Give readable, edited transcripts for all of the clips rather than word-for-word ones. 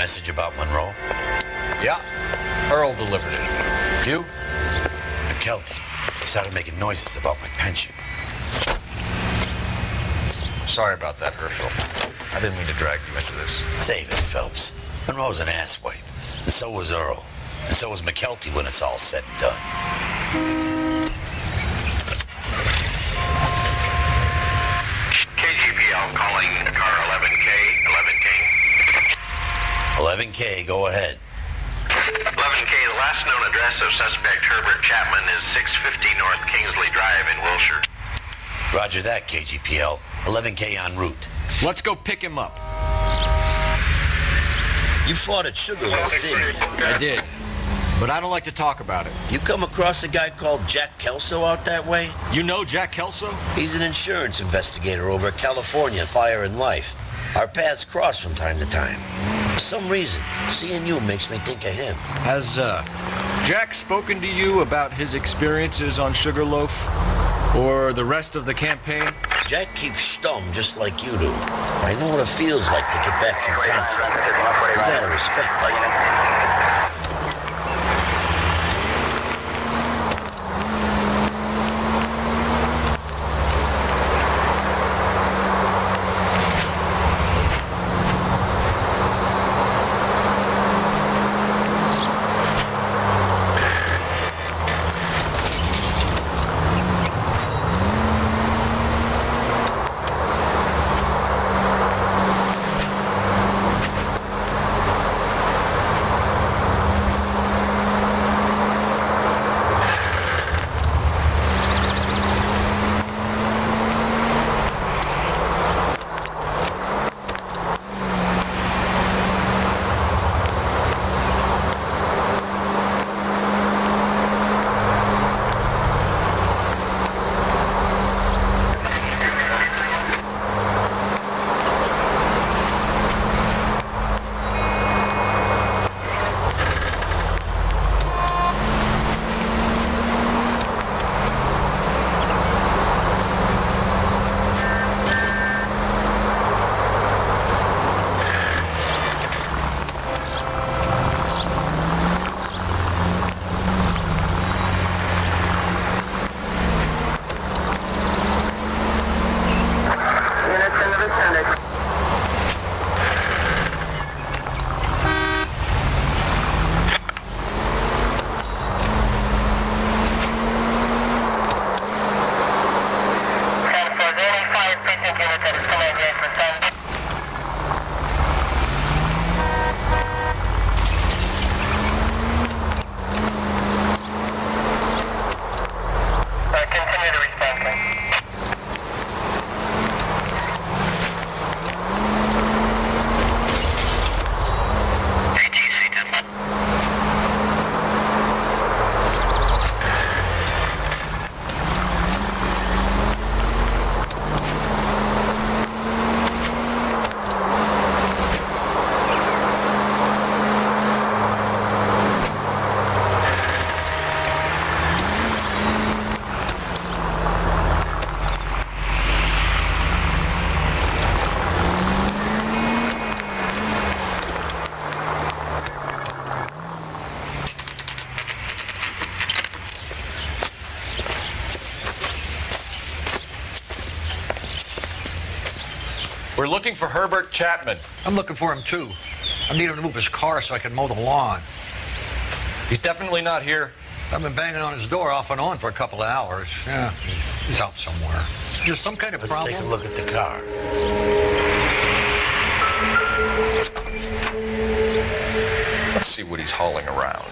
message about Monroe? Yeah, Earl delivered it. You? McKelty. He started making noises about my pension. Sorry about that, Herschel. I didn't mean to drag you into this. Save it, Phelps. Monroe's an asswipe. And so was Earl. And so was McKelty when it's all said and done. KGPL calling car 11K, 11K, go ahead. 11K, the last known address of suspect Herbert Chapman is 650 North Kingsley Drive in Wilshire. Roger that, KGPL. 11K en route. Let's go pick him up. You fought at Sugarloaf, didn't you? I did, but I don't like to talk about it. You come across a guy called Jack Kelso out that way? You know Jack Kelso? He's an insurance investigator over at California Fire and Life. Our paths cross from time to time. For some reason, seeing you makes me think of him. Has Jack spoken to you about his experiences on Sugarloaf or the rest of the campaign? Jack keeps stum just like you do. I know what it feels like to get back from conflict. You gotta respect that. We're looking for Herbert Chapman. I'm looking for him too. I need him to move his car so I can mow the lawn. He's definitely not here. I've been banging on his door off and on for a couple of hours. Yeah, he's out somewhere. There's some kind of problem. Let's take a look at the car. Let's see what he's hauling around.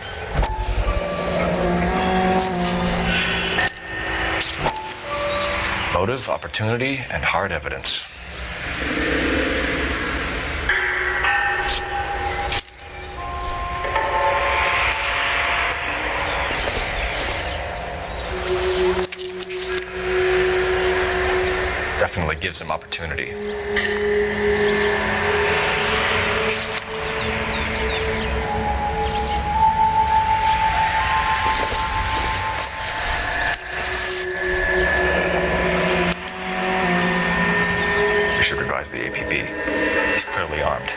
Motive, opportunity, and hard evidence. Definitely gives him opportunity. You should advise the APB. He's clearly armed.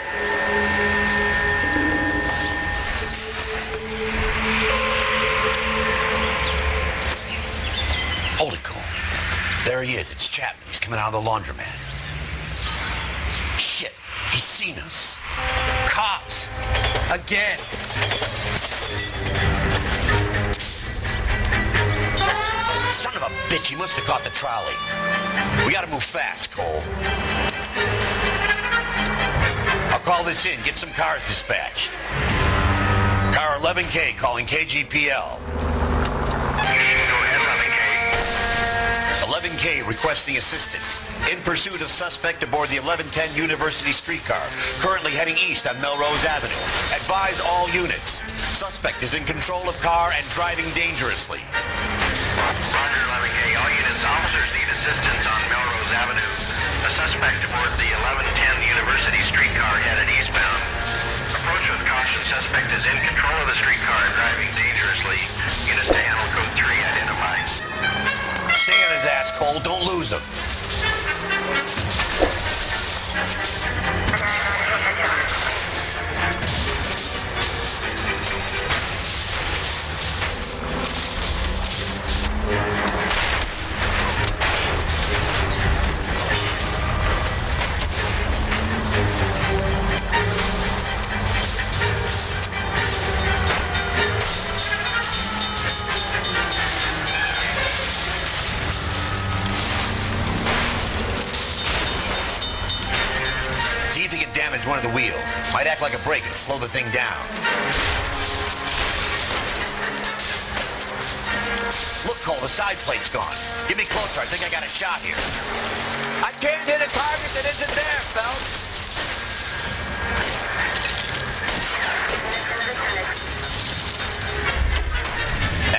there he is. It's Chapman. He's coming out of the laundromat. Shit, he's seen us. Cops! Again! Son of a bitch, he must have caught the trolley. We gotta move fast, Cole. I'll call this in, get some cars dispatched. Car 11K calling KGPL. Go ahead, 11K. 11K requesting assistance. In pursuit of suspect aboard the 1110 University streetcar, currently heading east on Melrose Avenue. Advise all units. Suspect is in control of car and driving dangerously. Roger, 11K. All units, officers need assistance on Melrose Avenue. A suspect aboard the 1110 University streetcar headed eastbound. Approach with caution. Suspect is in control of the streetcar and driving dangerously. Units to handle code 3 identified. Stay on his ass, Cole. Don't lose him. See if he can damage one of the wheels. Might act like a brake and slow the thing down. Look, Cole, the side plate's gone. Get me closer. I think I got a shot here. I can't hit a target that isn't there, Phelps.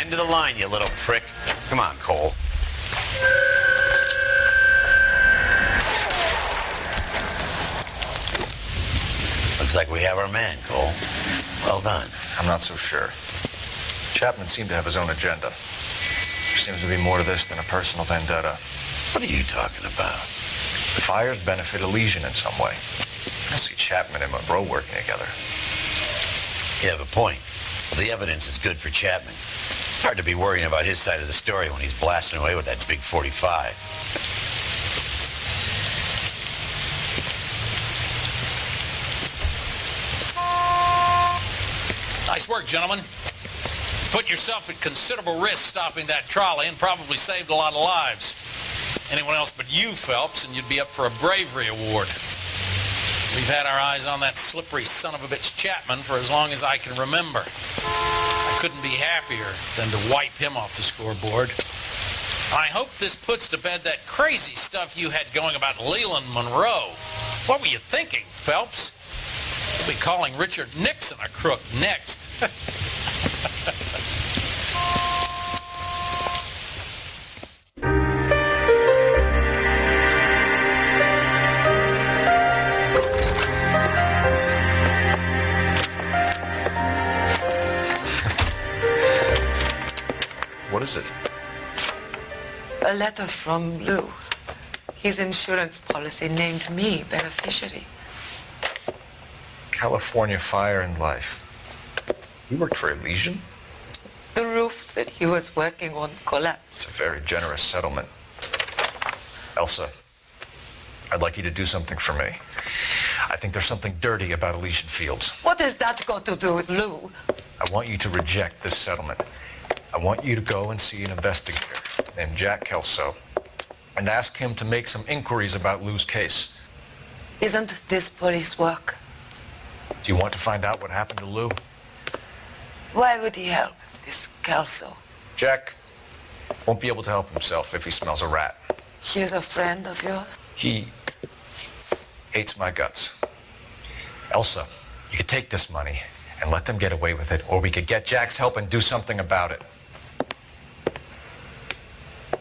End of the line, you little prick. Come on, Cole. Looks like we have our man, Cole. Well done. I'm not so sure. Chapman seemed to have his own agenda. There seems to be more to this than a personal vendetta. What are you talking about? The fires benefit Elysian in some way. I see Chapman and Monroe working together. You have a point. Well, the evidence is good for Chapman. It's hard to be worrying about his side of the story when he's blasting away with that big 45. Nice work, gentlemen. Put yourself at considerable risk stopping that trolley and probably saved a lot of lives. Anyone else but you, Phelps, and you'd be up for a bravery award. We've had our eyes on that slippery son of a bitch Chapman for as long as I can remember. I couldn't be happier than to wipe him off the scoreboard. I hope this puts to bed that crazy stuff you had going about Leland Monroe. What were you thinking, Phelps? We'll be calling Richard Nixon a crook next. What is it? A letter from Lou. His insurance policy named me beneficiary. California Fire and Life. You worked for Elysian? The roof that he was working on collapsed. It's a very generous settlement. Elsa, I'd like you to do something for me. I think there's something dirty about Elysian Fields. What has that got to do with Lou? I want you to reject this settlement. I want you to go and see an investigator named Jack Kelso and ask him to make some inquiries about Lou's case. Isn't this police work? Do you want to find out what happened to Lou? Why would he help, this Kelso? Jack won't be able to help himself if he smells a rat. He's a friend of yours? He hates my guts. Elsa, you could take this money and let them get away with it, or we could get Jack's help and do something about it.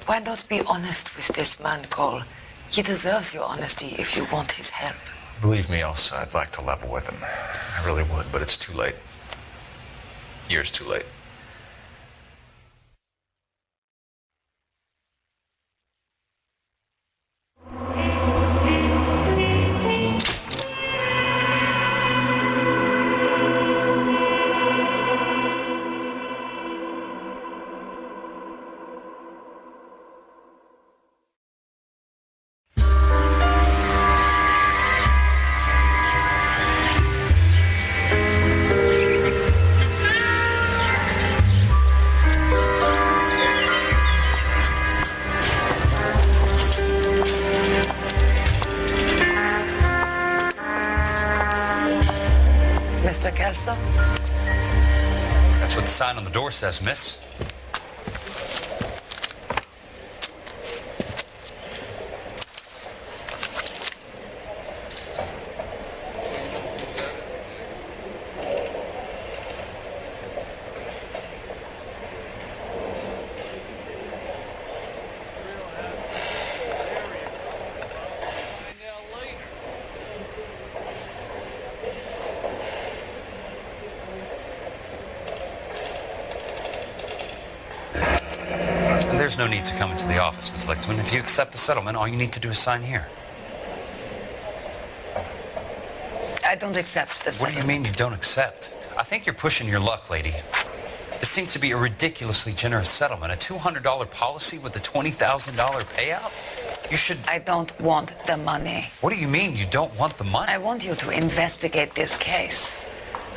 Why not be honest with this man, Cole? He deserves your honesty if you want his help. Believe me, Elsa, I'd like to level with him. I really would, but it's too late. Years too late. Mr. Kelso? That's what the sign on the door says, miss. There's no need to come into the office, Miss Lichtman. If you accept the settlement, all you need to do is sign here. I don't accept the settlement. What do you mean you don't accept? I think you're pushing your luck, lady. This seems to be a ridiculously generous settlement. A $200 policy with a $20,000 payout? You should... I don't want the money. What do you mean you don't want the money? I want you to investigate this case.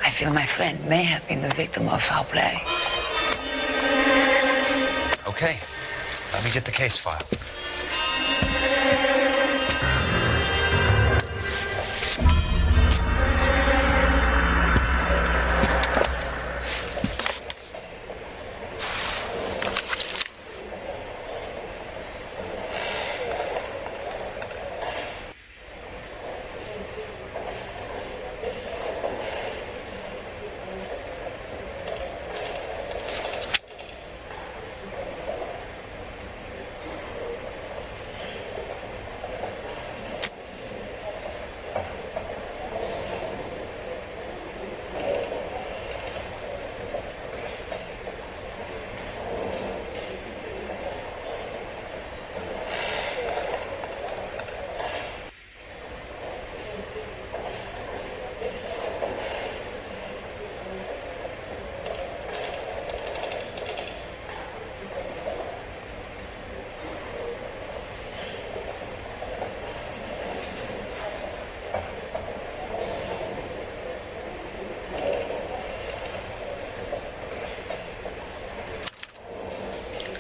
I feel my friend may have been the victim of foul play. Okay. Let me get the case file.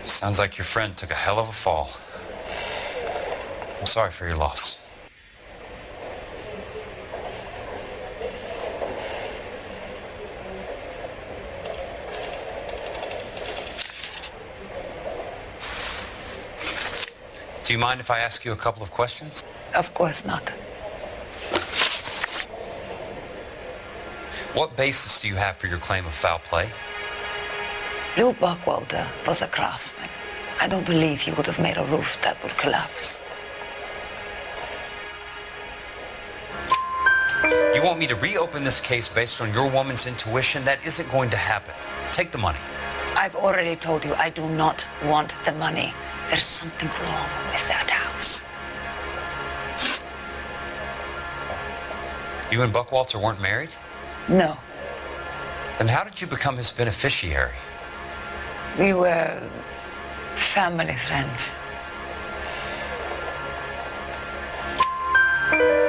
Sounds like your friend took a hell of a fall. I'm sorry for your loss. Do you mind if I ask you a couple of questions? Of course not. What basis do you have for your claim of foul play? Lou Buckwalter was a craftsman. I don't believe he would have made a roof that would collapse. You want me to reopen this case based on your woman's intuition? That isn't going to happen. Take the money. I've already told you I do not want the money. There's something wrong with that house. You and Buckwalter weren't married? No. Then how did you become his beneficiary? We were family friends.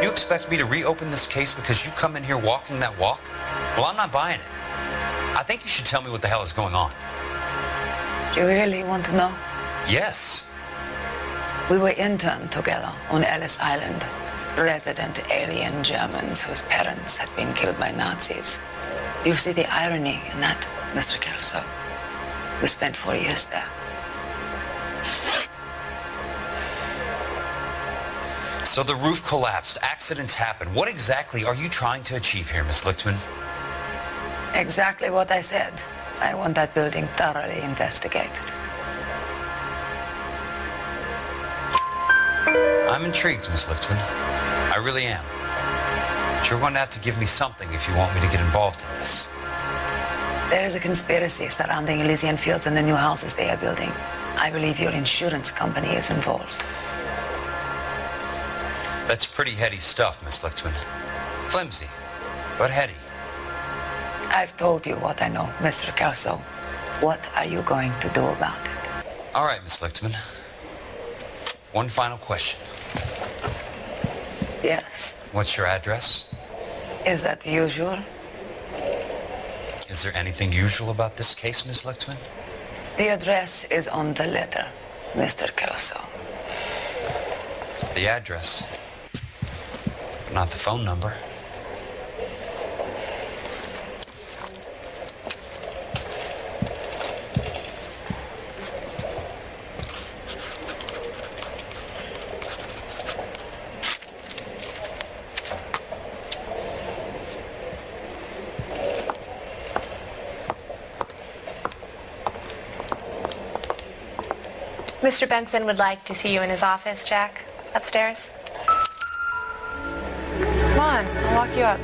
You expect me to reopen this case because you come in here walking that walk? Well, I'm not buying it. I think you should tell me what the hell is going on. Do you really want to know? Yes. We were interned together on Ellis Island. Resident alien Germans whose parents had been killed by Nazis. Do you see the irony in that, Mr. Kelso? We spent 4 years there. So the roof collapsed, accidents happen. What exactly are you trying to achieve here, Miss Lichtman? Exactly what I said. I want that building thoroughly investigated. I'm intrigued, Miss Lichtman. I really am. But you're going to have to give me something if you want me to get involved in this. There is a conspiracy surrounding Elysian Fields and the new houses they are building. I believe your insurance company is involved. That's pretty heady stuff, Miss Lichtman. Flimsy, but heady. I've told you what I know, Mr. Kelso. What are you going to do about it? All right, Miss Lichtman. One final question. Yes. What's your address? Is that usual? Is there anything usual about this case, Miss Lichtman? The address is on the letter, Mr. Kelso. The address, but not the phone number. Mr. Benson would like to see you in his office, Jack. Upstairs. Come on, I'll walk you up.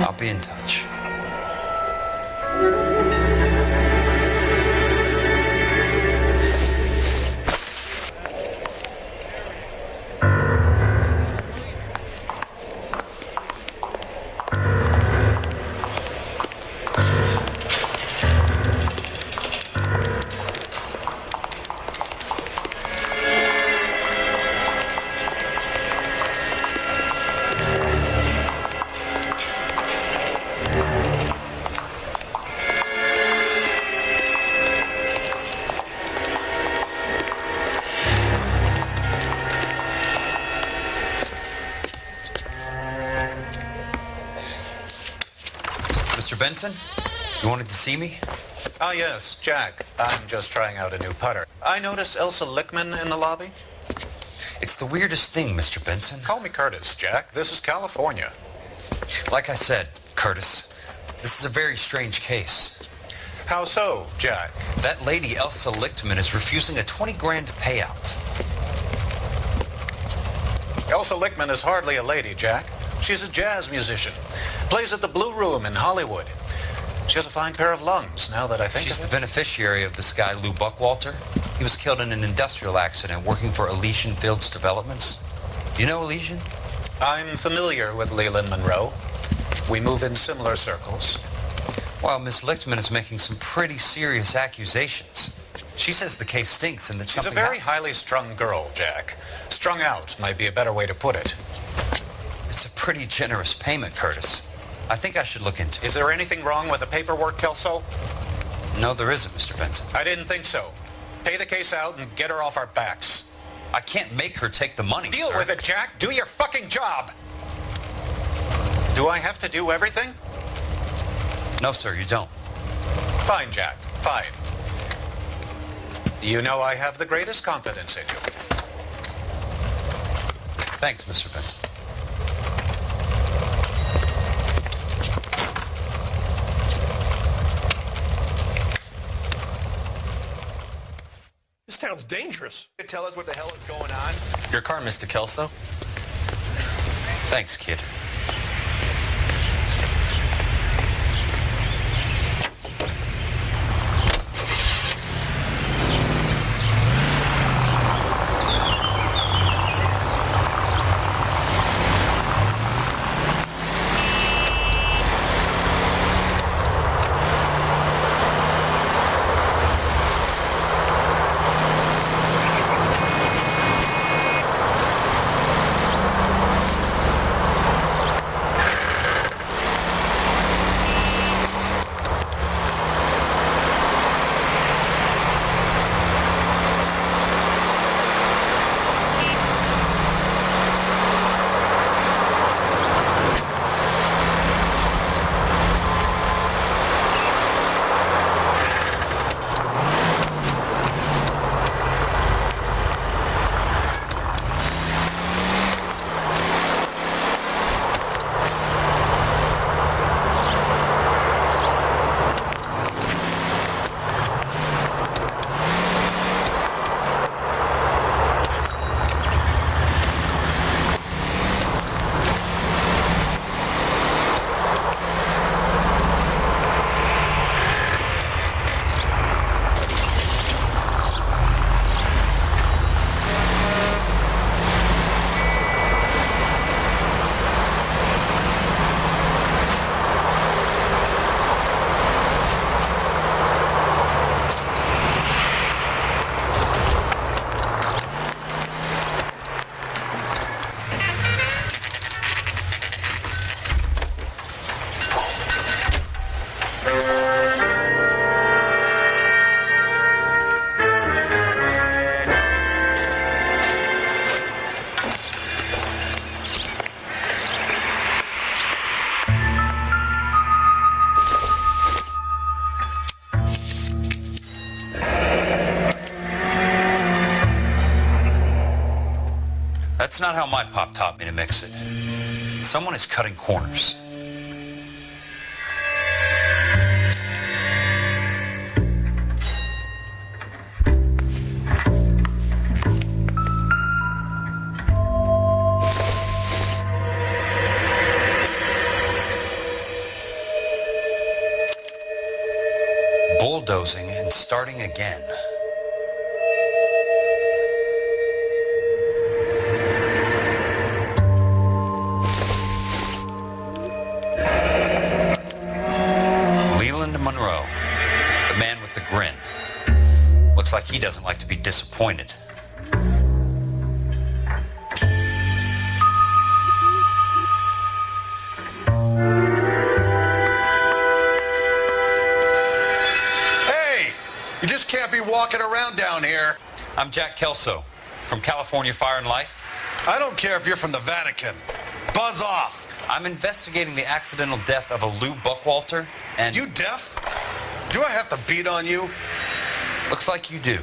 I'll be in touch. Mr. Benson, you wanted to see me? Ah, yes, Jack. I'm just trying out a new putter. I noticed Elsa Lickman in the lobby. It's the weirdest thing, Mr. Benson. Call me Curtis, Jack. This is California. Like I said, Curtis, this is a very strange case. How so, Jack? That lady, Elsa Lichtman, is refusing a 20 grand payout. Elsa Lickman is hardly a lady, Jack. She's a jazz musician. Plays at the Blue Room in Hollywood. She has a fine pair of lungs, now that I think She's of the it. beneficiary of this guy, Lou Buckwalter. He was killed in an industrial accident working for Elysian Fields Developments. You know Elysian? I'm familiar with Leland Monroe. We move in similar circles. Well, Miss Lichtman is making some pretty serious accusations. She says the case stinks and that She's a something very highly strung girl, Jack. Strung out might be a better way to put it. It's a pretty generous payment, Curtis. I think I should look into it. Is there anything wrong with the paperwork, Kelso? No, there isn't, Mr. Benson. I didn't think so. Pay the case out and get her off our backs. I can't make her take the money, Deal sir. with it, Jack. Do your fucking job. Do I have to do everything? No, sir, you don't. Fine, Jack. Fine. You know I have the greatest confidence in you. Thanks, Mr. Benson. This town's dangerous. You tell us what the hell is going on? Your car, Mr. Kelso. Thanks, kid. That's not how my pop taught me to mix it. Someone is cutting corners. and starting again. Monroe, the man with the grin. Looks like he doesn't like to be disappointed. Hey! You just can't be walking around down here. I'm Jack Kelso from California Fire and Life. I don't care if you're from the Vatican. Buzz off. I'm investigating the accidental death of a Lou Buckwalter, and... You deaf? Do I have to beat on you? Looks like you do.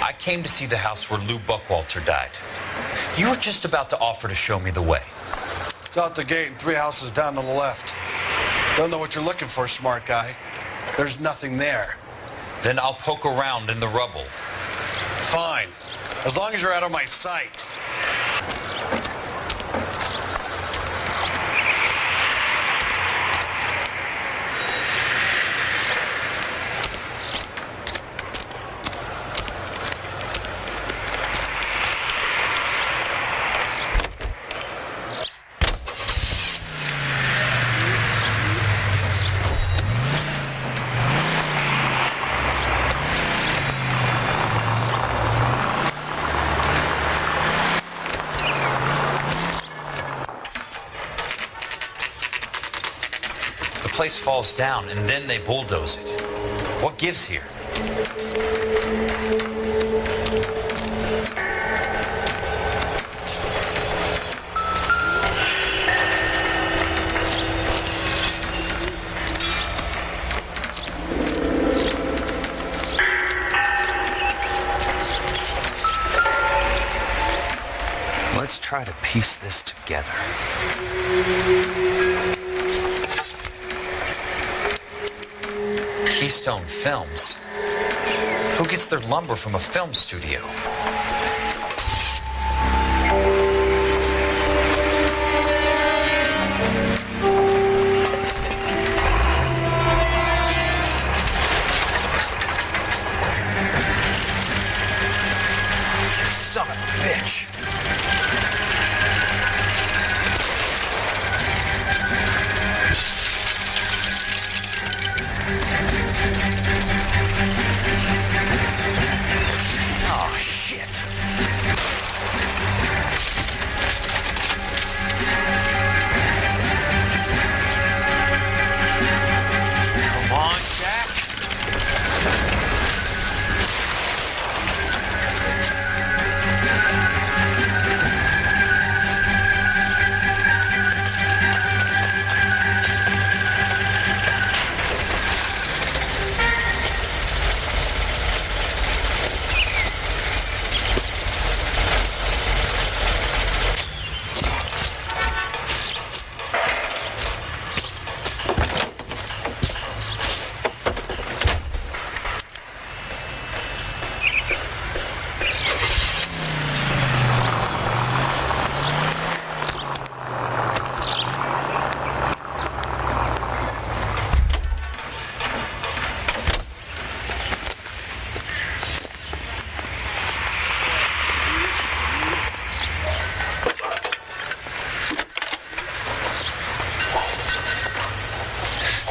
I came to see the house where Lou Buckwalter died. You were just about to offer to show me the way. It's out the gate and 3 houses down on the left. Don't know what you're looking for, smart guy. There's nothing there. Then I'll poke around in the rubble. Fine. As long as you're out of my sight. The place falls down and then they bulldoze it. What gives here? Let's try to piece this together. Keystone Films? Who gets their lumber from a film studio? You son of a bitch! Oh, shit. Come on, Jack.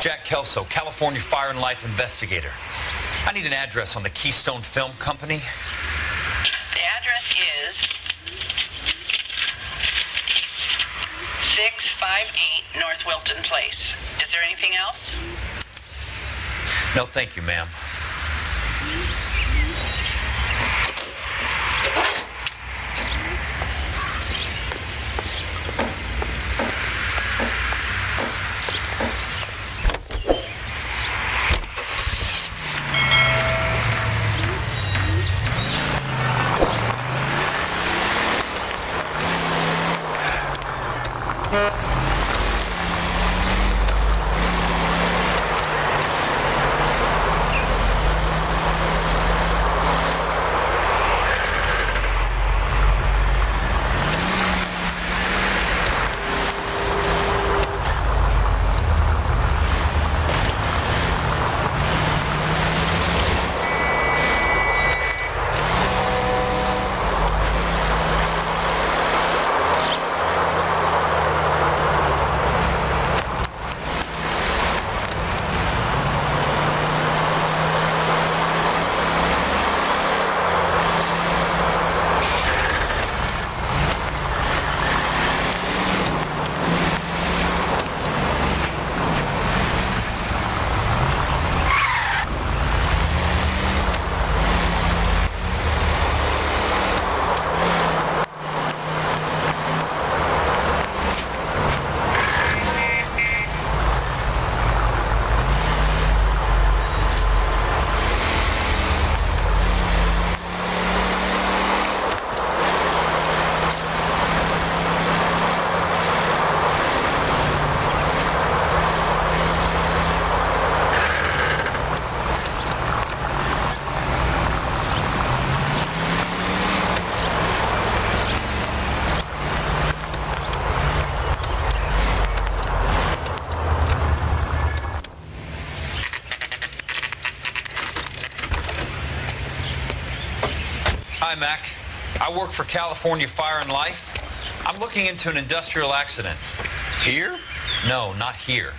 Jack Kelso, California Fire and Life investigator. I need an address on the Keystone Film Company. The address is 658 North Wilton Place. Is there anything else? No, thank you, ma'am. Hi, Mac. I work for California Fire and Life. I'm looking into an industrial accident. Here? No, not here.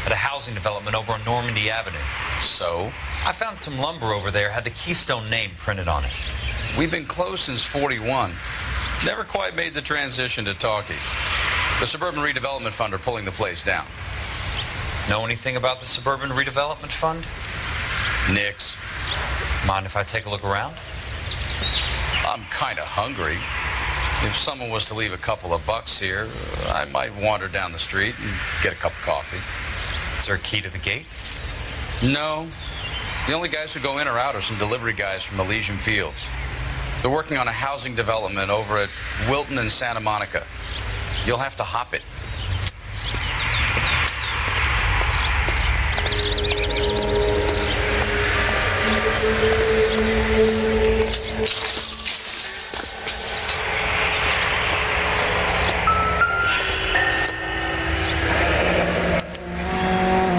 At a housing development over on Normandy Avenue. So? I found some lumber over there, had the Keystone name printed on it. We've been closed since 41. Never quite made the transition to talkies. The Suburban Redevelopment Fund are pulling the place down. Know anything about the Suburban Redevelopment Fund? Nix. Mind if I take a look around? I'm kind of hungry. If someone was to leave a couple of bucks here, I might wander down the street and get a cup of coffee. Is there a key to the gate? No. The only guys who go in or out are some delivery guys from Elysian Fields. They're working on a housing development over at Wilton and Santa Monica. You'll have to hop it.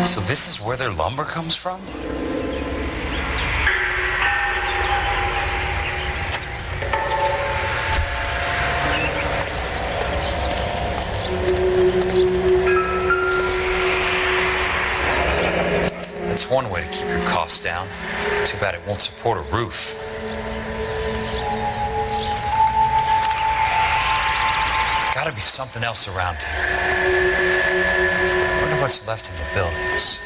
So this is where their lumber comes from? That's one way to keep your costs down. Too bad it won't support a roof. Gotta be something else around here. Wonder what's left in the buildings.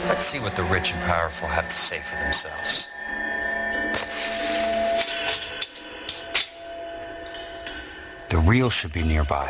Let's see what the rich and powerful have to say for themselves. The real should be nearby.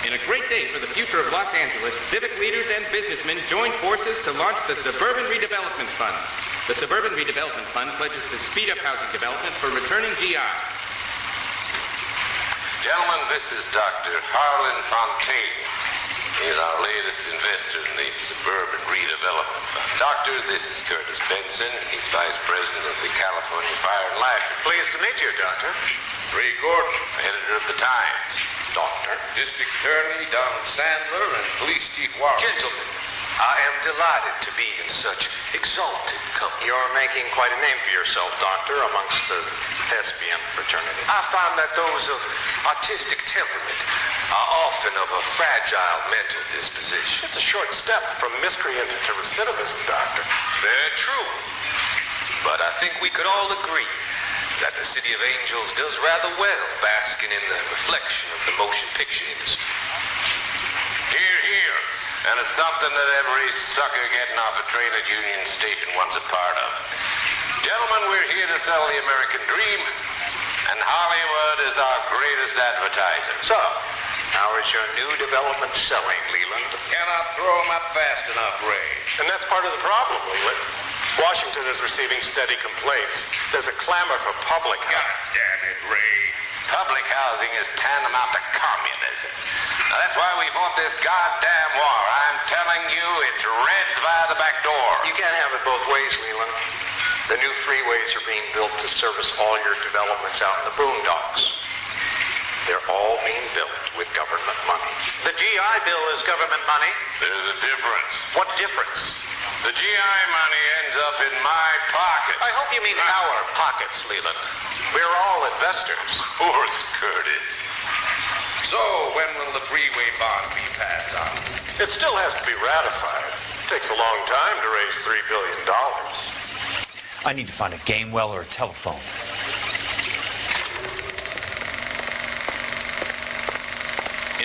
In a great day for the future of Los Angeles, civic leaders and businessmen joined forces to launch the Suburban Redevelopment Fund. The Suburban Redevelopment Fund pledges to speed up housing development for returning GIs. Gentlemen, this is Dr. Harlan Fontaine. He is our latest investor in the Suburban Redevelopment Fund. Doctor, this is Curtis Benson. He's Vice President of the California Fire and Life. Pleased to meet you, Doctor. Ray Gordon, editor of the Times. Doctor. District Attorney Donald Sandler and Police Chief Warren. Gentlemen, I am delighted to be in such exalted company. You're making quite a name for yourself, Doctor, amongst the thespian fraternity. I find that those of artistic temperament are often of a fragile mental disposition. It's a short step from miscreant to recidivism, Doctor. Very true. But I think we could all agree that the City of Angels does rather well basking in the reflection of the motion picture industry. Hear, hear. And it's something that every sucker getting off a train at Union Station wants a part of. Gentlemen, we're here to sell the American dream, and Hollywood is our greatest advertiser. So, how is your new development selling, Leland? Cannot throw them up fast enough, Ray. And that's part of the problem, Leland. Washington is receiving steady complaints. There's a clamor for public housing. God damn it, Ray. Public housing is tantamount to communism. Now, that's why we fought this goddamn war. I'm telling you, it's Reds via the back door. You can't have it both ways, Leland. The new freeways are being built to service all your developments out in the boondocks. They're all being built with government money. The GI Bill is government money. There's a difference. What difference? The GI money ends up in my pocket. I hope you mean our pockets, Leland. We're all investors. Of course, Curtis. So, when will the freeway bond be passed on? It still has to be ratified. It takes a long time to raise $3 billion. I need to find a game well or a telephone.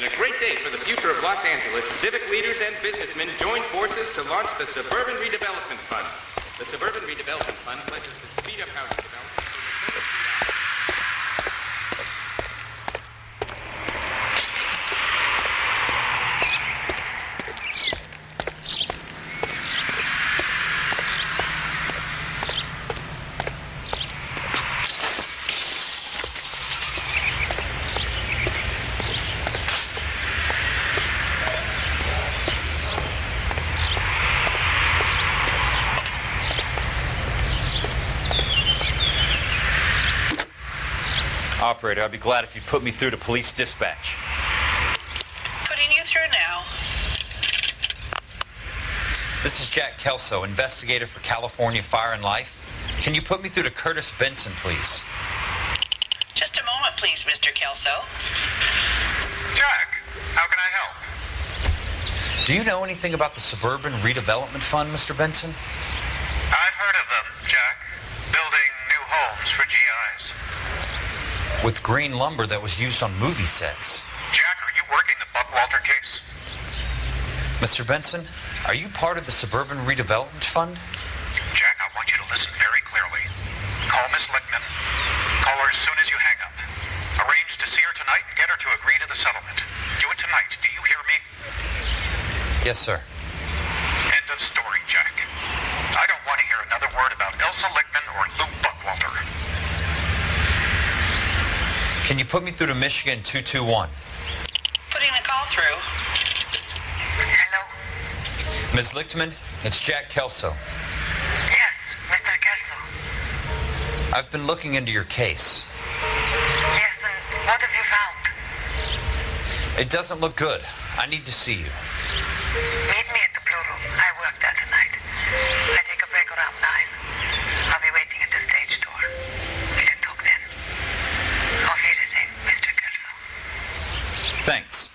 In a great day for the future of Los Angeles, civic leaders and businessmen joined forces to launch the Suburban Redevelopment Fund. The Suburban Redevelopment Fund pledges to speed up housing development. Operator, I'd be glad if you'd put me through to police dispatch. Putting you through now. This is Jack Kelso, investigator for California Fire and Life. Can you put me through to Curtis Benson, please? Just a moment, please, Mr. Kelso. Jack, how can I help? Do you know anything about the Suburban Redevelopment Fund, Mr. Benson? I've heard of them, Jack. Building new homes for GIs. With green lumber that was used on movie sets. Jack, are you working the Buckwalter case? Mr. Benson, are you part of the Suburban Redevelopment Fund? Jack, I want you to listen very clearly. Call Miss Lickman. Call her as soon as you hang up. Arrange to see her tonight and get her to agree to the settlement. Do it tonight. Do you hear me? Yes, sir. End of story, Jack. I don't want to hear another word about Elsa Lickman or Lou Buckwalter. Can you put me through to Michigan 221? Putting the call through. Hello? Ms. Lichtman, it's Jack Kelso. Yes, Mr. Kelso. I've been looking into your case. Yes, and what have you found? It doesn't look good. I need to see you. Meet me at the Blue Room. I work there tonight. I take a break around 9. I'll be waiting at the stage door. We can talk then. Auf Wiedersehen, Mr. Kelso. Thanks.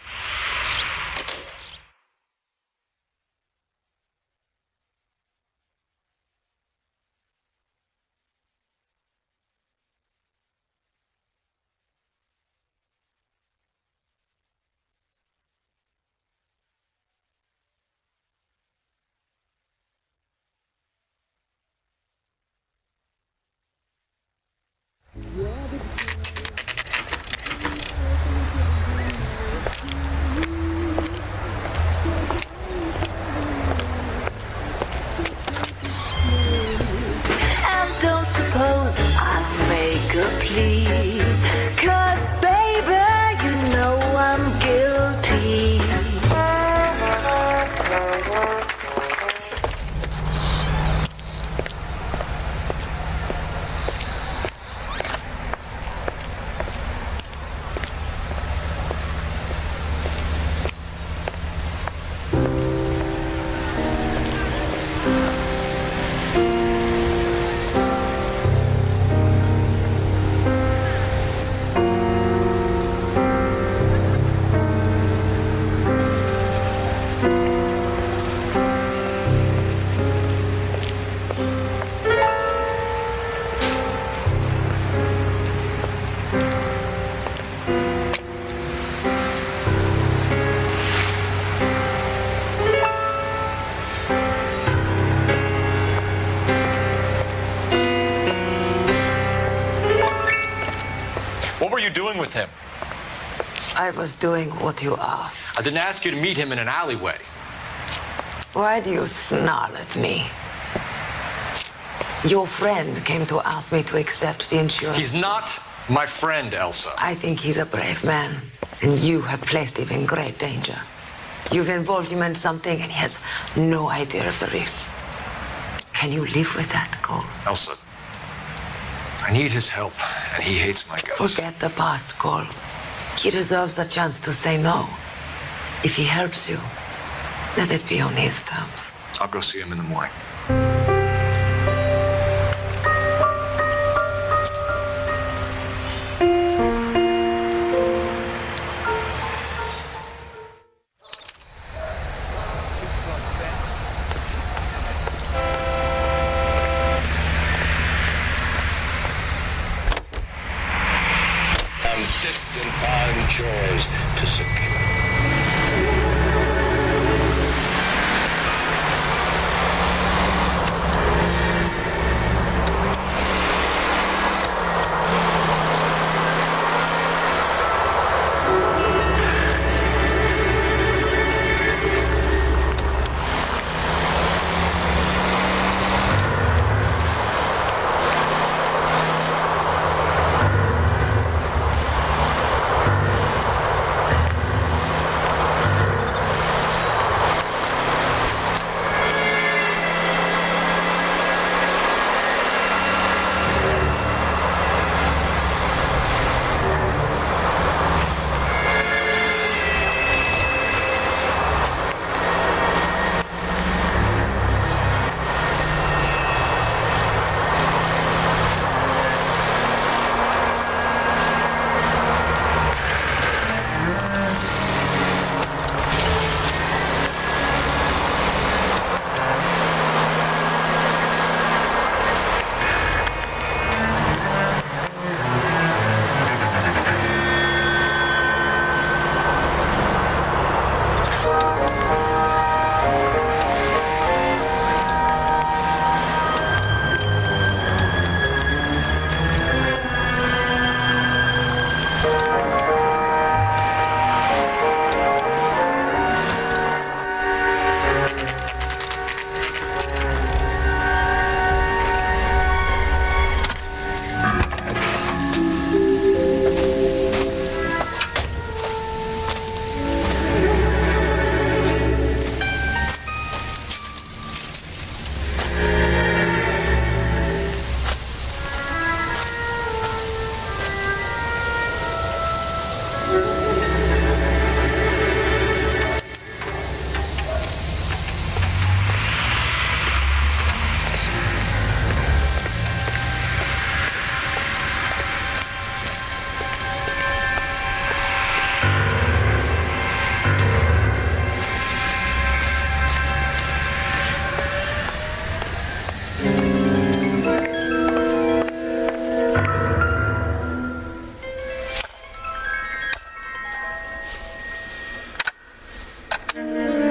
With him? I was doing what you asked. I didn't ask you to meet him in an alleyway. Why do you snarl at me? Your friend came to ask me to accept the insurance. He's not my friend, Elsa. I think he's a brave man, and you have placed him in great danger. You've involved him in something, and he has no idea of the risk. Can you live with that, Cole? Elsa, I need his help, and he hates my guts. Forget the past, Cole. He deserves the chance to say no. If he helps you, Let it be on his terms. I'll go see him in the morning. Distant foreign shores to secure.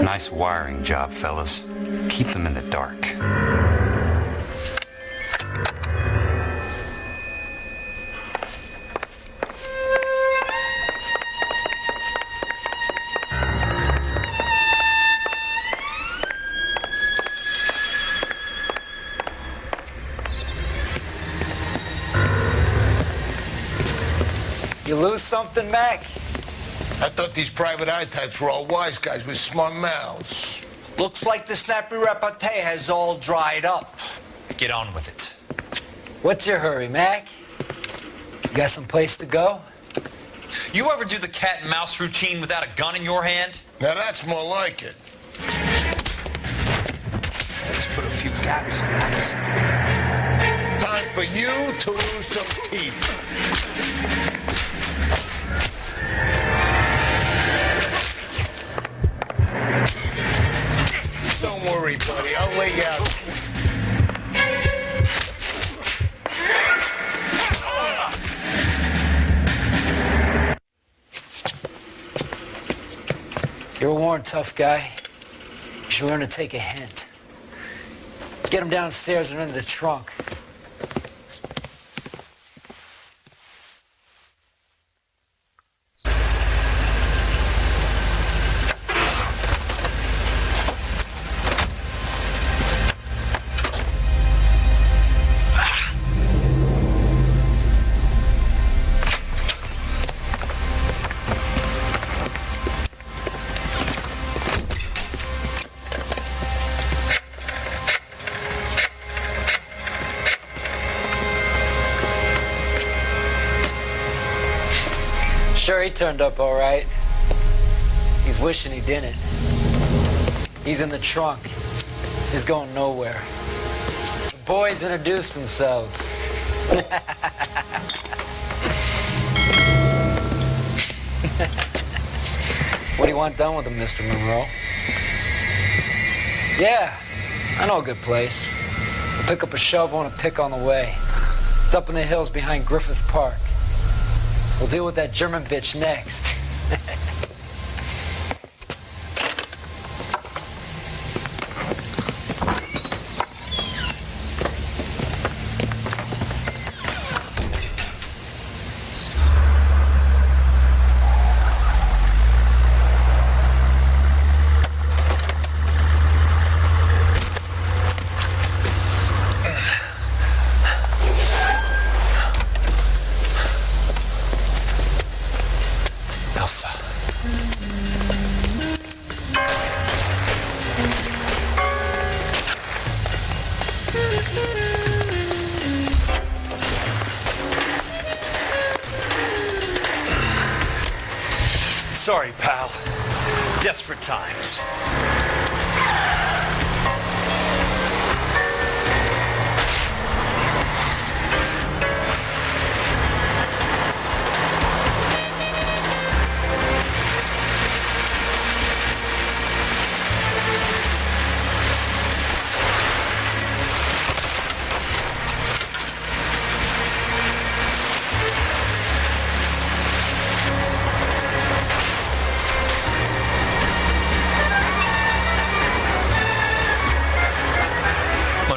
Nice wiring job, fellas. Keep them in the dark. You lose something, Mac? I thought these private eye types were all wise guys with smart mouths. Looks like the snappy repartee has all dried up. Get on with it. What's your hurry, Mac? You got some place to go? You ever do the cat and mouse routine without a gun in your hand? Now that's more like it. Let's put a few gaps in that. Time for you to lose some teeth. Don't worry, buddy. I'll lay you out. You're a worn, tough guy. You should learn to take a hint. Get him downstairs and into the trunk. Sure, he turned up all right. He's wishing he didn't. He's in the trunk. He's going nowhere. The boys introduce themselves. What do you want done with him, Mr. Monroe? Yeah, I know a good place. I'll pick up a shovel and a pick on the way. It's up in the hills behind Griffith Park. We'll deal with that German bitch next. Sorry, pal. Desperate times.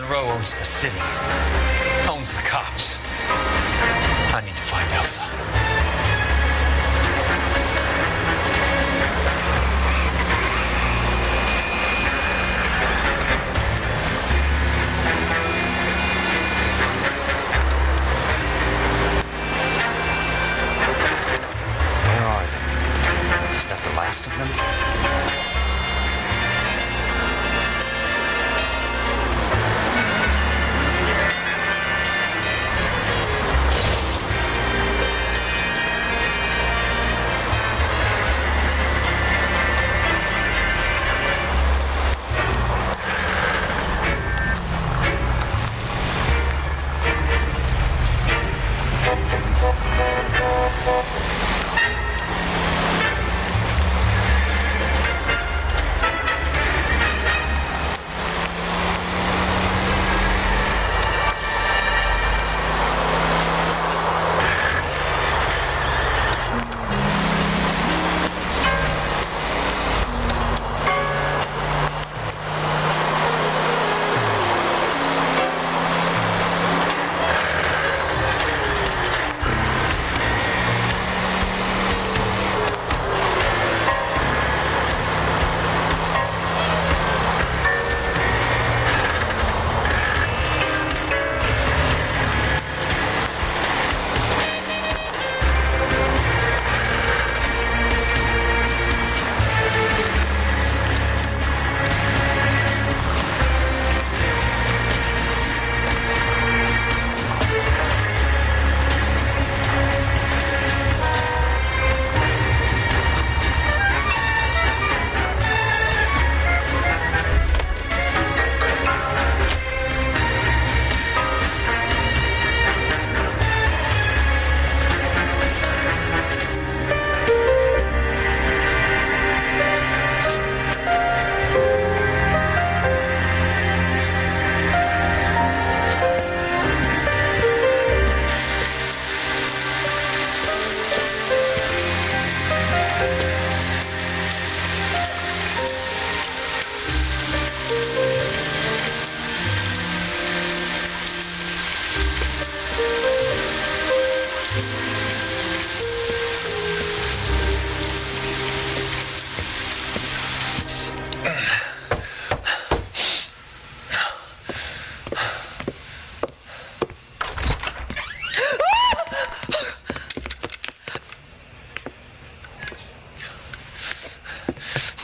Owns the city, owns the cops. I need to find Elsa. Where are they? Is that the last of them?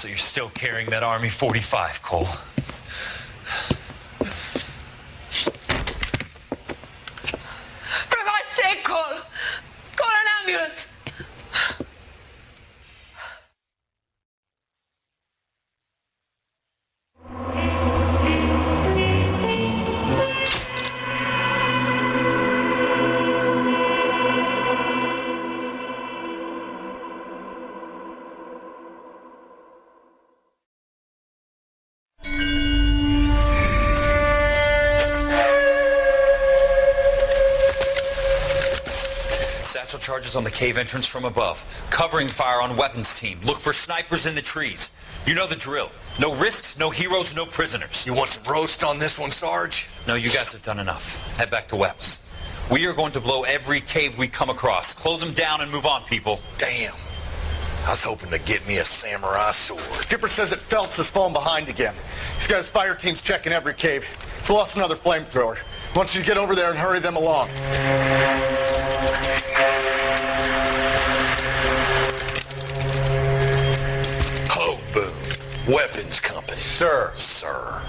So you're still carrying that Army 45, Cole? For God's sake, Cole! Call an ambulance! special charges on the cave entrance from above. Covering fire on weapons team. Look for snipers in the trees. You know the drill. No risks, no heroes, no prisoners. You want some roast on this one, Sarge? No, you guys have done enough. Head back to Webb's. We are going to blow every cave we come across. Close them down and move on, people. Damn. I was hoping to get me a samurai sword. Skipper says that Phelps has fallen behind again. He's got his fire teams checking every cave. He's lost another flamethrower. He wants you to get over there and hurry them along. Weapons company. Sir.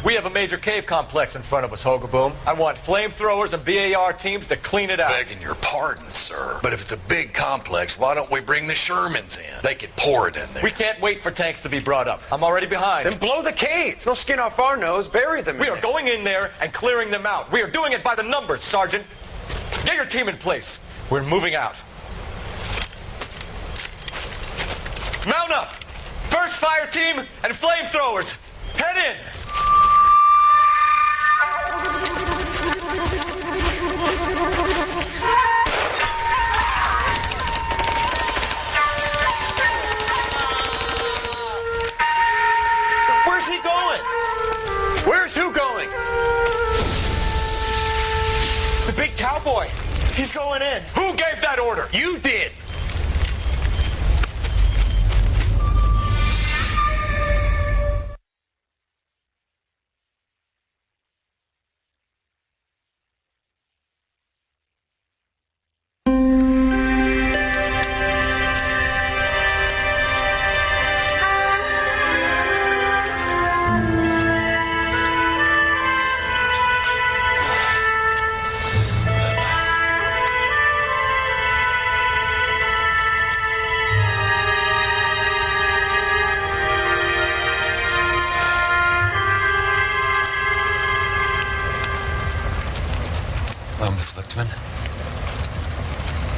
We have a major cave complex in front of us, Hogaboom. I want flamethrowers and BAR teams to clean it out. Begging your pardon, sir. But if it's a big complex, why don't we bring the Shermans in? They could pour it in there. We can't wait for tanks to be brought up. I'm already behind. Then blow the cave. No skin off our nose. Bury them. We are going in there and clearing them out. We are doing it by the numbers, Sergeant. Get your team in place. We're moving out. Mount up! First fire team and flamethrowers. Head in! Where's he going? Where's who going? The big cowboy. He's going in. Who gave that order? You did.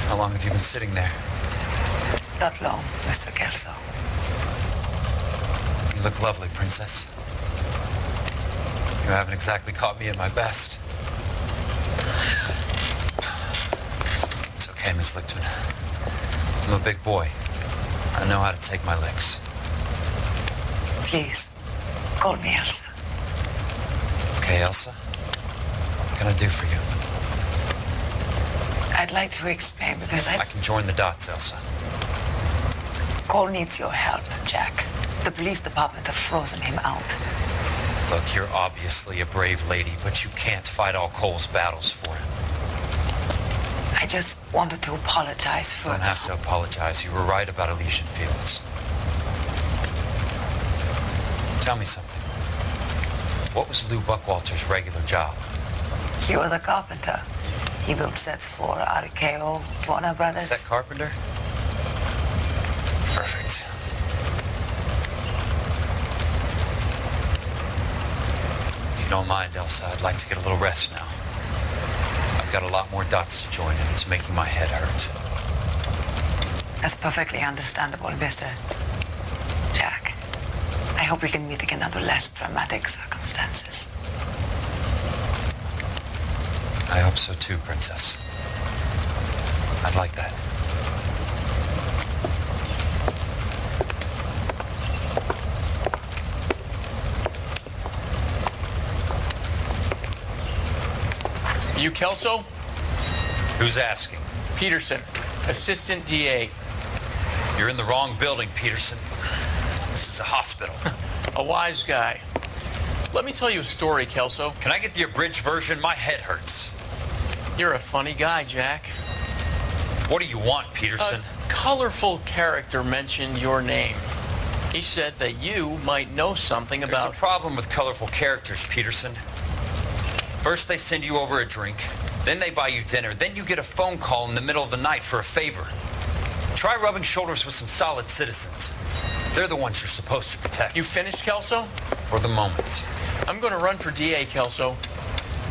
How long have you been sitting there? Not long, Mr. Kelso. You look lovely, Princess. You haven't exactly caught me at my best. It's okay, Miss Lichtman. I'm a big boy. I know how to take my licks. Please, call me Elsa. Okay, Elsa. What can I do for you? I'd like to explain because I can join the dots, Elsa. Cole needs your help, Jack. The police department have frozen him out. Look, you're obviously a brave lady, but you can't fight all Cole's battles for him. I just wanted to apologize for... You don't have to apologize. You were right about Elysian Fields. Tell me something. What was Lou Buckwalter's regular job? He was a carpenter. He built sets for RKO, Warner Brothers. Set carpenter? Perfect. If you don't mind, Elsa, I'd like to get a little rest now. I've got a lot more dots to join, and it's making my head hurt. That's perfectly understandable, Mr. Jack. I hope we can meet again under less dramatic circumstances. I hope so too, Princess. I'd like that. You Kelso? Who's asking? Peterson, Assistant DA. You're in the wrong building, Peterson. This is a hospital. A wise guy. Let me tell you a story, Kelso. Can I get the abridged version? My head hurts. You're a funny guy, Jack. What do you want, Peterson? A colorful character mentioned your name. He said that you might know something about... There's a problem with colorful characters, Peterson. First they send you over a drink, then they buy you dinner, then you get a phone call in the middle of the night for a favor. Try rubbing shoulders with some solid citizens. They're the ones you're supposed to protect. You finished, Kelso? For the moment. I'm going to run for DA, Kelso.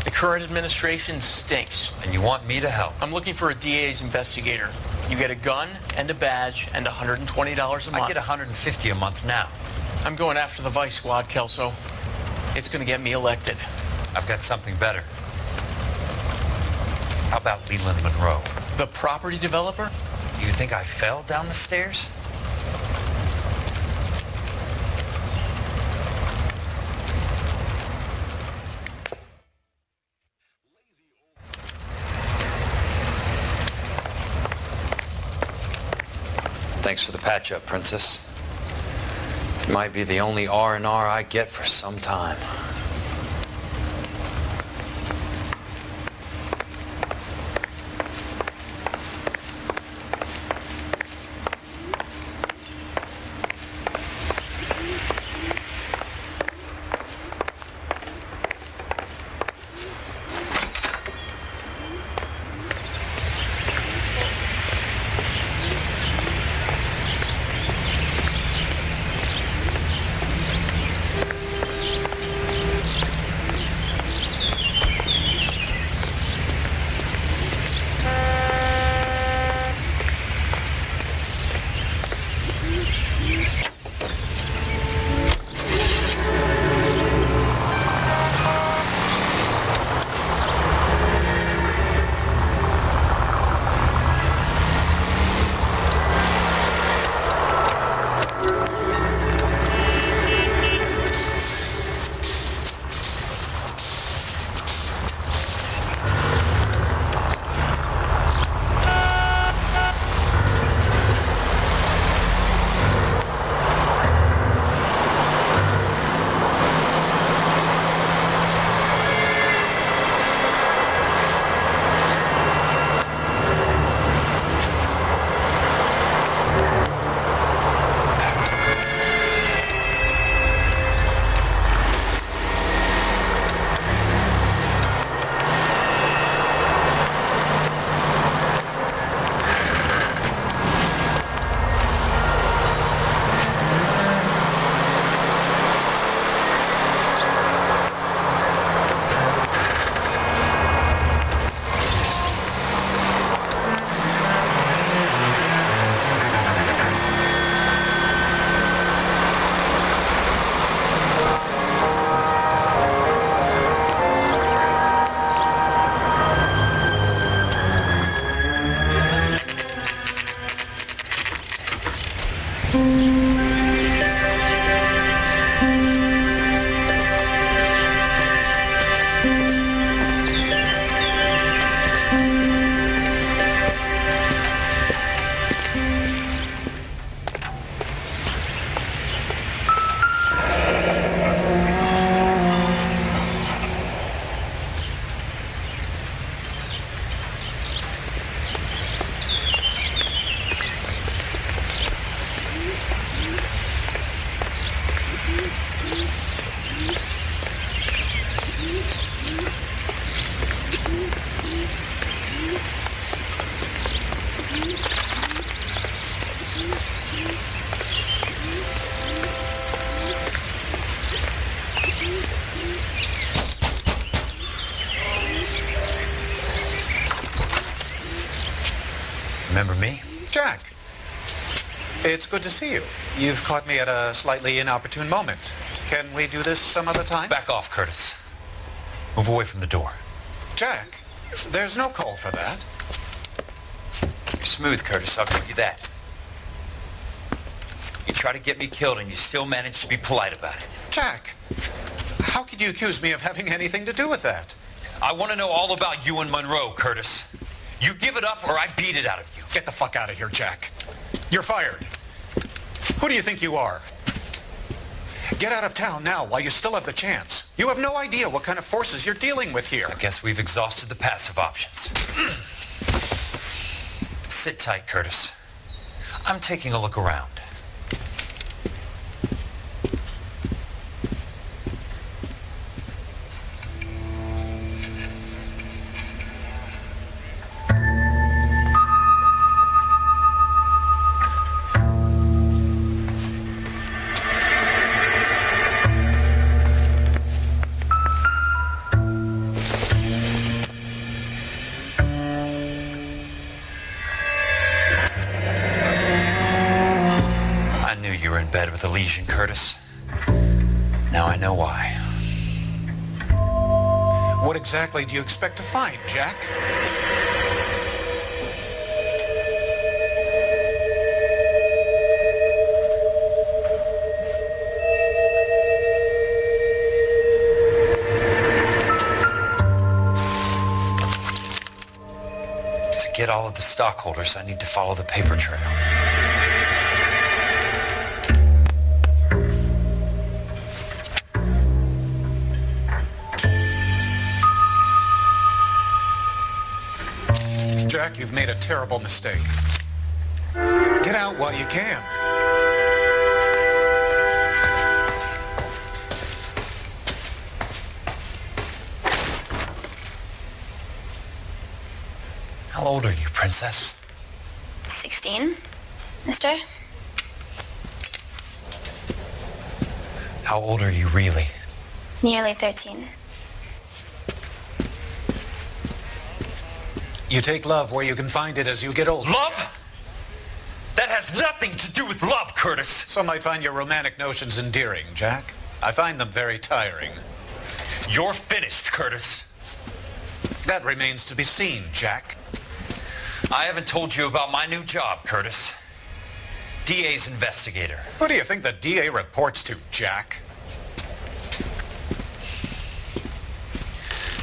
The current administration stinks. And you want me to help? I'm looking for a DA's investigator. You get a gun and a badge and $120 a month. I get $150 a month now. I'm going after the Vice Squad, Kelso. It's going to get me elected. I've got something better. How about Leland Monroe? The property developer? You think I fell down the stairs? Thanks for the patch-up, Princess. It might be the only R&R I get for some time. Remember me? Jack. It's good to see you. You've caught me at a slightly inopportune moment. Can we do this some other time? Back off, Curtis. Move away from the door. Jack, there's no call for that. You're smooth, Curtis. I'll give you that. You try to get me killed and you still manage to be polite about it. Jack, how could you accuse me of having anything to do with that? I want to know all about you and Monroe, Curtis. You give it up or I beat it out of you. Get the fuck out of here, Jack. You're fired. Who do you think you are? Get out of town now while you still have the chance. You have no idea what kind of forces you're dealing with here. I guess we've exhausted the passive options. Sit tight, Curtis. I'm taking a look around. With a lesion, Curtis. Now I know why. What exactly do you expect to find, Jack? get all of the stockholders, I need to follow the paper trail. Jack, you've made a terrible mistake. Get out while you can. How old are you, Princess? 16, mister? How old are you really? Nearly 13. You take love where you can find it as you get older. Love? That has nothing to do with love, Curtis. Some might find your romantic notions endearing, Jack. I find them very tiring. You're finished, Curtis. That remains to be seen, Jack. I haven't told you about my new job, Curtis. DA's investigator. Who do you think the DA reports to, Jack?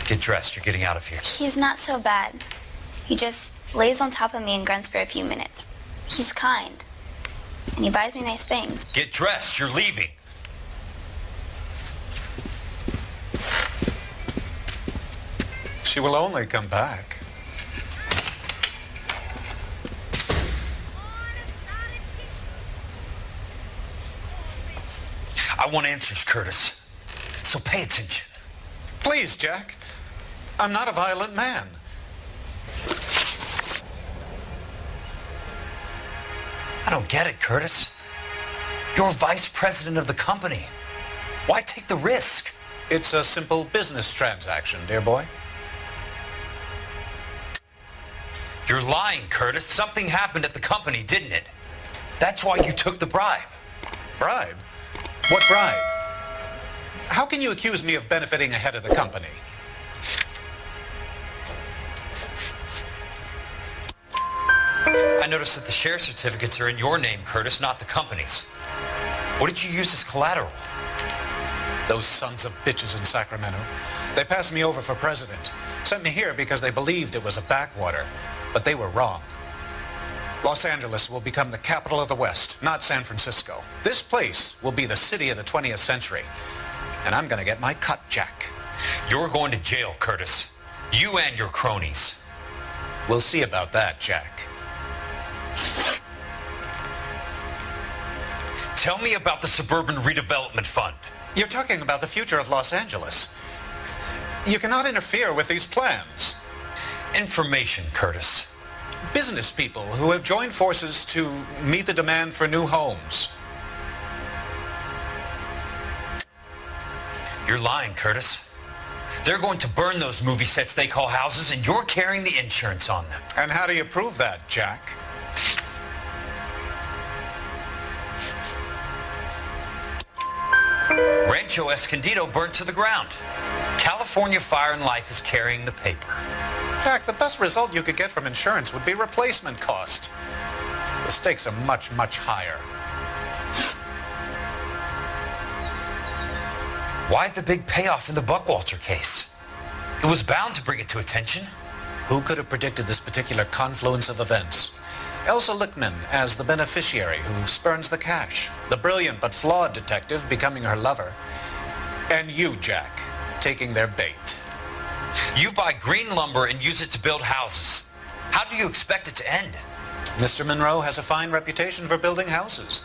Get dressed. You're getting out of here. He's not so bad. He just lays on top of me and grunts for a few minutes. He's kind. And he buys me nice things. Get dressed. You're leaving. She will only come back. I want answers, Curtis. So pay attention. Please, Jack. I'm not a violent man. I don't get it, Curtis. You're vice president of the company. Why take the risk? It's a simple business transaction, dear boy. You're lying, Curtis. Something happened at the company, didn't it? That's why you took the bribe. Bribe? What bribe? How can you accuse me of benefiting ahead of the company? I noticed that the share certificates are in your name, Curtis, not the company's. What did you use as collateral? Those sons of bitches in Sacramento. They passed me over for president. Sent me here because they believed it was a backwater. But they were wrong. Los Angeles will become the capital of the West, not San Francisco. This place will be the city of the 20th century. And I'm gonna get my cut, Jack. You're going to jail, Curtis. You and your cronies. We'll see about that, Jack. Tell me about the Suburban Redevelopment Fund. You're talking about the future of Los Angeles. You cannot interfere with these plans. Information, Curtis. Business people who have joined forces to meet the demand for new homes. You're lying, Curtis. They're going to burn those movie sets they call houses, and you're carrying the insurance on them. And how do you prove that, Jack? Rancho Escondido burnt to the ground. California Fire and Life is carrying the paper. Jack, the best result you could get from insurance would be replacement cost. The stakes are much, much higher. Why the big payoff in the Buckwalter case? It was bound to bring it to attention. Who could have predicted this particular confluence of events? Elsa Lichtman as the beneficiary who spurns the cash. The brilliant but flawed detective becoming her lover. And you, Jack, taking their bait. You buy green lumber and use it to build houses. How do you expect it to end? Mr. Monroe has a fine reputation for building houses.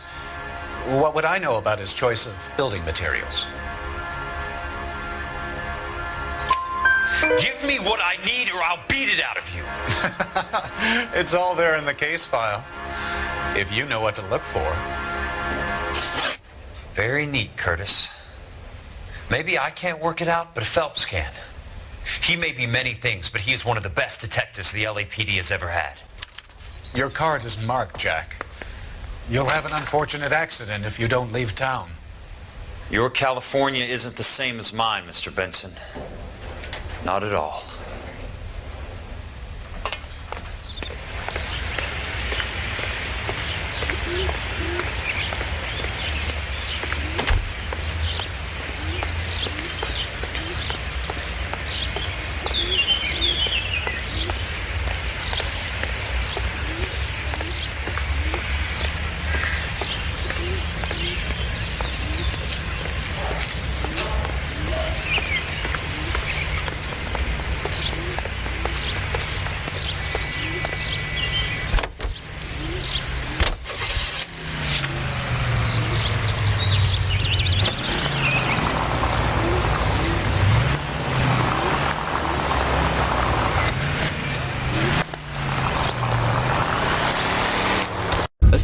What would I know about his choice of building materials? Give me what I need or I'll beat it out of you. It's all there in the case file, if you know what to look for. Very neat, Curtis. Maybe I can't work it out, but Phelps can. He may be many things, but he is one of the best detectives the LAPD has ever had. Your card is marked, Jack. You'll have an unfortunate accident if you don't leave town. Your California isn't the same as mine, Mr. Benson. Not at all.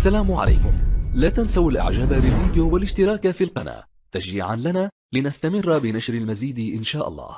السلام عليكم. لا تنسوا الاعجاب بالفيديو والاشتراك في القناة تشجيعا لنا لنستمر بنشر المزيد إن شاء الله.